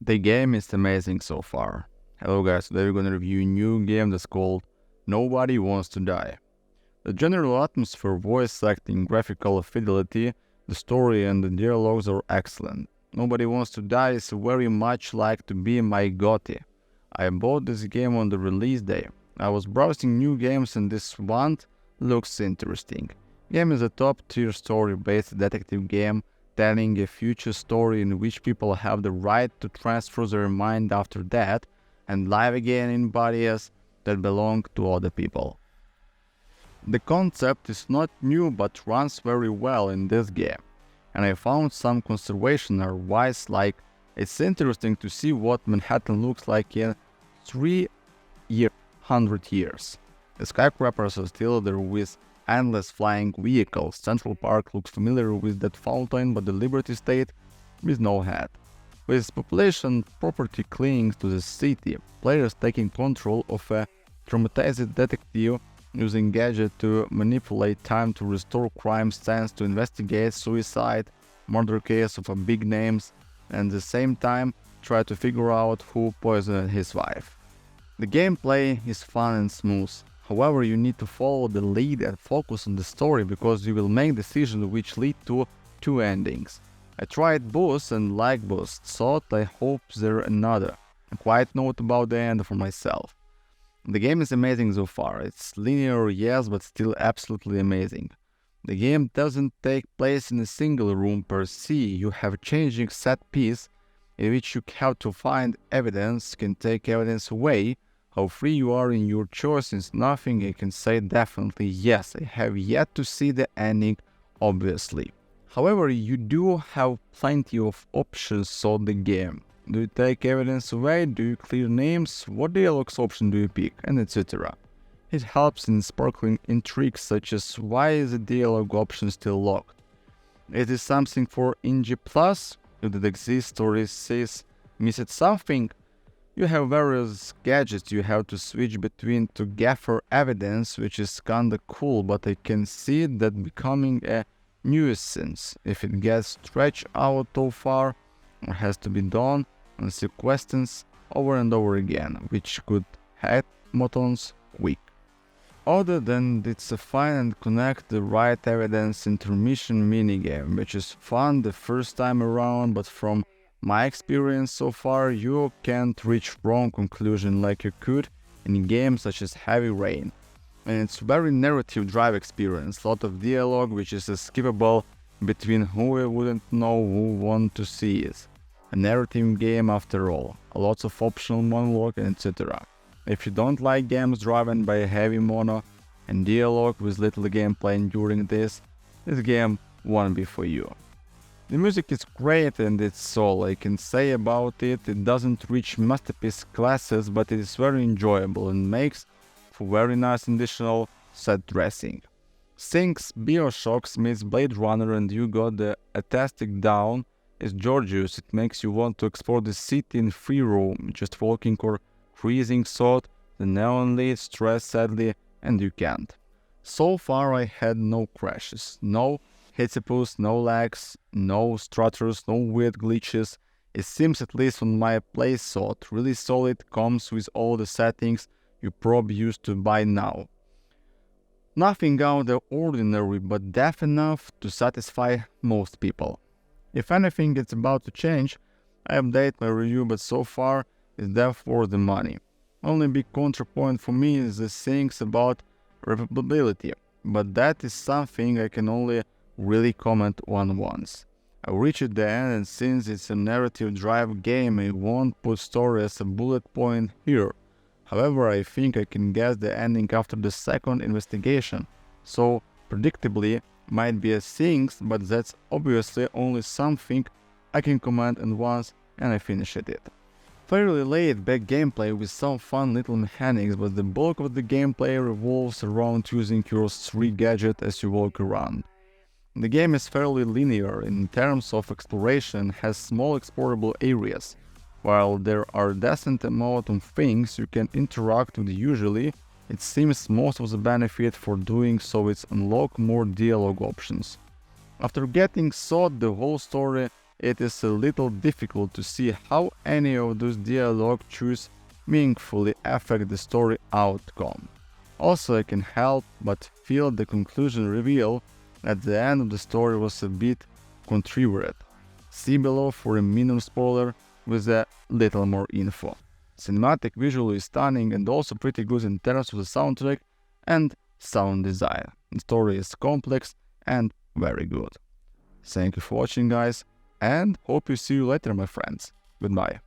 The game is amazing so far. Hello guys, today we're gonna review a new game that's called Nobody Wants to Die. The general atmosphere, voice acting, graphical fidelity, the story and the dialogues are excellent. Nobody Wants to Die is very much like to be my GOTY. I bought this game on the release day. I was browsing new games and this one looks interesting. Game is a top tier story based detective game telling a future story in which people have the right to transfer their mind after death and live again in bodies that belong to other people. The concept is not new but runs very well in this game, and I found some conservation advice like it's interesting to see what Manhattan looks like in 300 years. The skyscrapers are still there with endless flying vehicles. Central Park looks familiar with that fountain, but the Liberty State with no head. With population property clinging to the city, players taking control of a traumatized detective using gadget to manipulate time to restore crime scenes to investigate suicide, murder case of a big names, and at the same time try to figure out who poisoned his wife. The gameplay is fun and smooth. However, you need to follow the lead and focus on the story because you will make decisions which lead to two endings. I tried both and like both, thought I hope there another. A quiet note about the end for myself. The game is amazing so far. It's linear, yes, but still absolutely amazing. The game doesn't take place in a single room per se. You have a changing set piece in which you have to find evidence, can take evidence away. How free you are in your choices, nothing I can say definitely yes. I have yet to see the ending, obviously. However, you do have plenty of options on the game. Do you take evidence away? Do you clear names? What dialogues option do you pick? And etc. It helps in sparkling intrigues such as why is the dialogue option still locked? Is this something for Indie Plus? Did it exist or is this missed something? You have various gadgets you have to switch between to gather evidence, which is kinda cool, but I can see that becoming a nuisance if it gets stretched out too far or has to be done and see questions over and over again, which could hit monotonous quick. Other than it's a find and connect the right evidence intermission minigame, which is fun the first time around, but from my experience so far, you can't reach wrong conclusion like you could in games such as Heavy Rain. And it's very narrative drive experience, lot of dialogue which is skippable between who I wouldn't know who want to see it. A narrative game after all, lots of optional monologue and etc. If you don't like games driven by a heavy mono and dialogue with little gameplay during this game won't be for you. The music is great and it's all I can say about it. It doesn't reach masterpiece classes, but it is very enjoyable and makes for very nice additional set dressing. Since BioShock meets Blade Runner and you got the aesthetic down is gorgeous, it makes you want to explore the city in free roam, just walking or freezing thought, the neon lit, stress sadly, and you can't. So far I had no crashes, no hiccupus, no lags, no stutters, no weird glitches. It seems at least on my play thought really solid, comes with all the settings you probably used to by now. Nothing out of the ordinary, but depth enough to satisfy most people. If anything it's about to change, I update my review, but so far it's depth worth the money. Only big counterpoint for me is the things about replayability, but that is something I can only really comment on once. I reached the end, and since it's a narrative drive game, I won't put story as a bullet point here. However, I think I can guess the ending after the second investigation, so predictably might be a things, but that's obviously only something I can comment on once and I finished it. Fairly laid back gameplay with some fun little mechanics, but the bulk of the gameplay revolves around using your 3 gadget as you walk around. The game is fairly linear in terms of exploration, has small explorable areas. While there are decent amount of things you can interact with usually, it seems most of the benefit for doing so is unlock more dialogue options. After getting thought the whole story it is a little difficult to see how any of those dialogue choices meaningfully affect the story outcome. Also, I can help but feel the conclusion reveal at the end of the story was a bit contrived. See below for a minor spoiler with a little more info. Cinematic visually stunning and also pretty good in terms of the soundtrack and sound design. The story is complex and very good. Thank you for watching, guys, and hope to see you later, my friends. Goodbye.